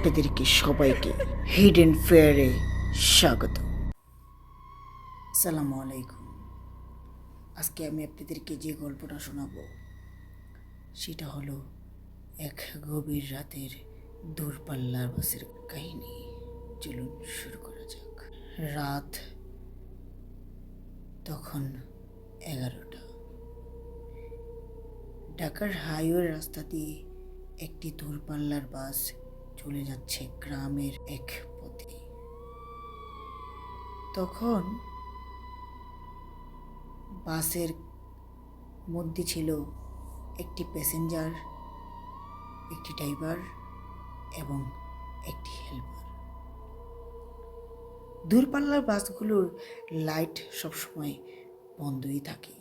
আপনাদেরকে সবাইকে হিডেন ফেয়ারে স্বাগত। আসসালামু আলাইকুম। আজকে আমি আপনাদেরকে যে গল্পটা শোনাবো সেটা হলো এক গভীর রাতের দূরপাল্লার বাসের কাহিনী। চলুন শুরু করা যাক। রাত তখন 11টা। ঢাকার হাইওয়ে রাস্তা দিয়ে একটি দূরপাল্লার বাস চলে যাচ্ছে গ্রামের এক পথে। তখন বাসের মধ্যে ছিল একটি প্যাসেঞ্জার, একটি ড্রাইভার এবং একটি হেল্পার। দূরপাল্লার বাসগুলোর লাইট সবসময় বন্ধই থাকে।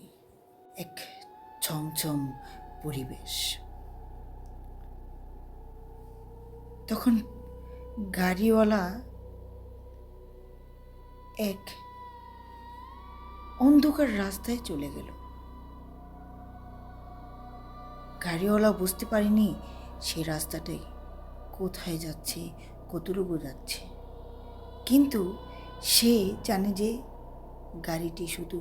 এক ছমছম পরিবেশ। তখন গাড়িওয়ালা এক অন্ধকার রাস্তায় চলে গেল। গাড়িওয়ালা বুঝতে পারেনি সে রাস্তাটাই কোথায় যাচ্ছে, কতটুকু যাচ্ছে, কিন্তু সে জানে যে গাড়িটি শুধু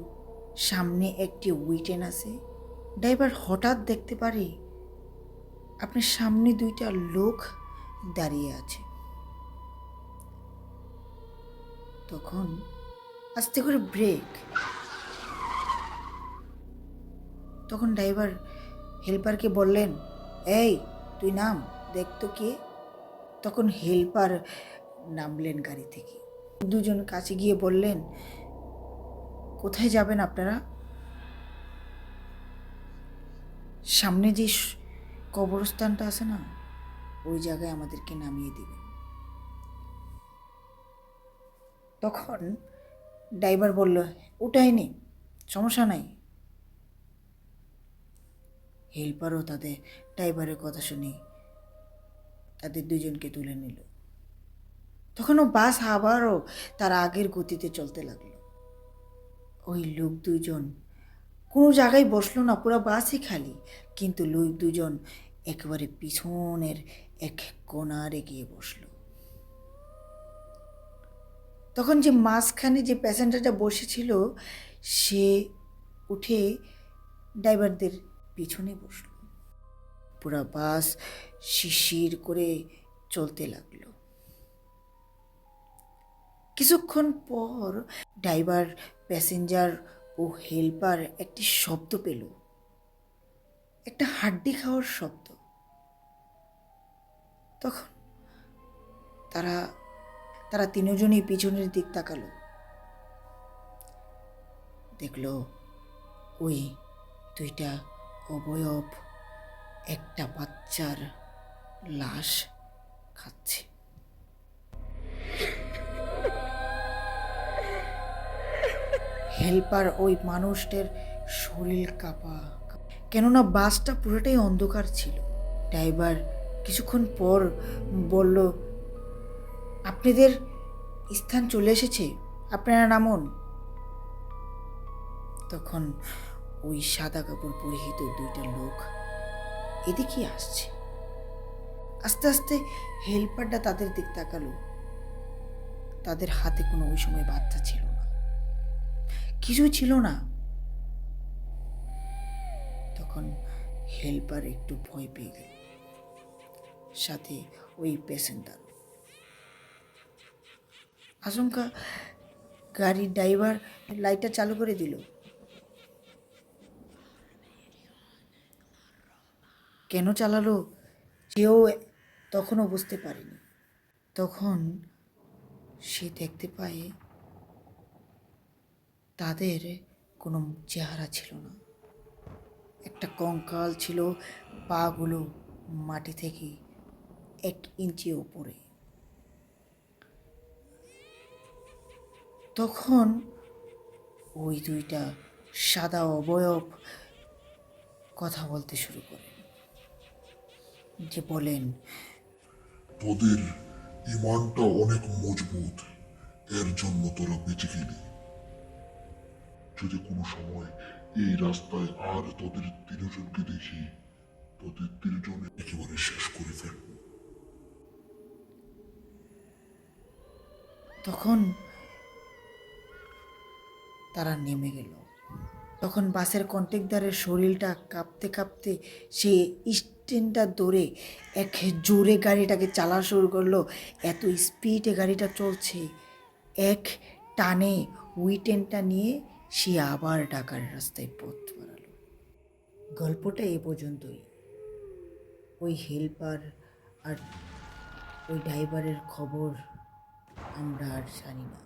সামনে একটি উইটেন আছে। ড্রাইভার হঠাৎ দেখতে পারে আপনার সামনে দুইটা লোক দাঁড়িয়ে আছে। তখন আস্তে করে ব্রেক। তখন ড্রাইভার হেল্পারকে বললেন, এই তুই নাম, দেখ তো কে। তখন হেল্পার নামলেন গাড়ি থেকে। দুজন কাছে গিয়ে বললেন, কোথায় যাবেন আপনারা? সামনে যে কবরস্থানটা আছে না, ওই জায়গায় আমাদেরকে নামিয়ে দিবেন। তখন ড্রাইভার বলল, ওটাইনি, সমস্যা নাই। হেল্পারও তাদের ড্রাইভারের কথা শুনে তাদের দুজনকে তুলে নিল। তখনও বাস আবারও তার আগের গতিতে চলতে লাগলো। ওই লোক দুজন কোনো জায়গায় বসলো না, পুরো বাসই খালি, কিন্তু লোক দুজন একেবারে পিছনের এক কোণারে গিয়ে বসলো। তখন যে মাঝখানে যে প্যাসেঞ্জারটা বসেছিল সে উঠে ড্রাইভারদের পিছনে বসল। পুরা বাস শিরশির করে চলতে লাগলো। কিছুক্ষণ পর ড্রাইভার, প্যাসেঞ্জার ও হেল্পার একটি শব্দ পেল, একটা হাড্ডি খাওয়ার শব্দ। তখন তারা তিনজনই পিছনের দিক তাকালো। দেখলো ওই দুইটা অবয়ব একটা বাচ্চার লাশ খাচ্ছে। হেল্পার ওই মানুষটার শরীর কাঁপা, কেননা বাসটা পুরোটাই অন্ধকার ছিল। ড্রাইভার কিছুক্ষণ পর বলল, আপনাদের স্থান চলে এসেছে, আপনারা নামুন। তখন ওই সাদা কাপড় পরিহিত দুইটা লোক এদিকে আসছে। আস্তে আস্তে হেল্পারটা তাদের দিক তাকালো। তাদের হাতে কোনো ওই সময় বাচ্চা ছিল না, কিছুই ছিল না। তখন হেল্পার একটু ভয় পেয়ে গেল, সাথে ওই প্যাসেঞ্জার। আচমকা গাড়ির ড্রাইভার লাইটটা চালু করে দিল। কেন চালালো সেও তখনও বুঝতে পারেনি। তখন সে দেখতে পায় তাদের কোনো চেহারা ছিল না, একটা কঙ্কাল ছিল, পাগুলো মাটি থেকে 1 ইঞ্চি উপরে। তখন ওই দুইটা সাদা অবয়ব কথা বলতে শুরু করে, যে বলেন, তোদের ইমানটা অনেক মজবুত, এর জন্য তোরা বেঁচে গেলি। যদি কোনো সময় এই রাস্তায় আর তোদের তিনজনকে দেখি, তোদের তিনজনে একেবারে শেষ করে ফেলব। তখন তারা নেমে গেল। তখন বাসের কন্ট্রাক্টরের শরীরটা কাঁপতে কাঁপতে সে স্ট্যান্ডটা ধরে এক জোরে গাড়িটাকে চালা শুরু করলো। এত স্পিডে গাড়িটা চলছে, এক টানে উইটেনটা নিয়ে সে আবার ঢাকার রাস্তায় পথ বাড়ালো। গল্পটা এ পর্যন্তই। ওই হেল্পার আর ওই ড্রাইভারের খবর আমরা আর জানি না।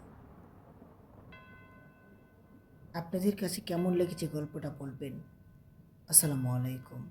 আপনাদের কাছে কেমন লেগেছে গল্পটা বলবেন। আসসালামু আলাইকুম।